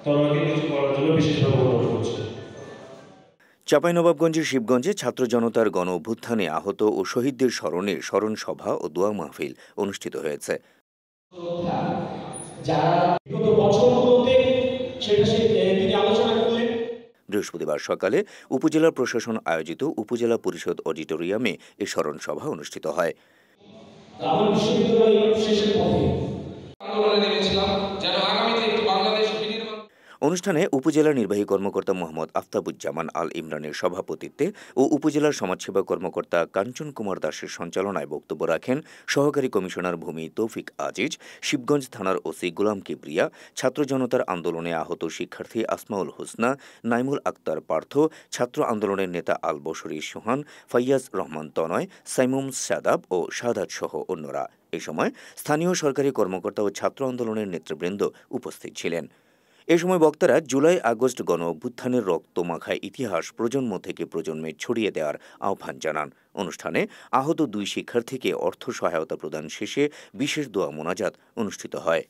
তরবারিকে কিছু করার জন্য বিশেষভাবে অনুরোধ করছি। চাঁপাইনবাবগঞ্জের শিবগঞ্জে ছাত্র জনতার গণ অভ্যুত্থানে আহত ও শহীদদের স্মরণে স্মরণ সভা ও দোয়া মাহফিল অনুষ্ঠিত হয়েছে। বৃহস্পতিবার সকালে উপজেলা প্রশাসন আয়োজিত উপজেলা পরিষদ অডিটোরিয়ামে এ স্মরণ সভা অনুষ্ঠিত হয়। অনুষ্ঠানে উপজেলা নির্বাহী কর্মকর্তা মোহাম্মদ আফতাবুজ্জামান আল ইমরানের সভাপতিত্বে ও উপজেলার সমাজসেবা কর্মকর্তা কাঞ্চন কুমার দাসের সঞ্চালনায় বক্তব্য রাখেন সহকারী কমিশনার ভূমি তৌফিক আজিজ, শিবগঞ্জ থানার ওসি গোলাম কিবরিয়া, ছাত্র জনতার আন্দোলনে আহত শিক্ষার্থী আসমাউল হোসনা, নাইমুল আক্তার পার্থ, ছাত্র আন্দোলনের নেতা আল বশরী সোহান, ফাইয়াজ রহমান তনয়, সাইমুম সাদাব ও শাহাদাত সহ অন্যরা। এ সময় স্থানীয় সরকারি কর্মকর্তা ও ছাত্র আন্দোলনের নেতৃবৃন্দ উপস্থিত ছিলেন। এ সময় বক্তারা জুলাই আগস্ট গণ অভ্যুত্থানের রক্তমাখা ইতিহাস প্রজন্ম থেকে প্রজন্মে ছড়িয়ে দেওয়ার আহ্বান জানান। অনুষ্ঠানে আহত 2 শিক্ষার্থীকে অর্থ সহায়তা প্রদান শেষে বিশেষ দোয়া মোনাজাত অনুষ্ঠিত হয়।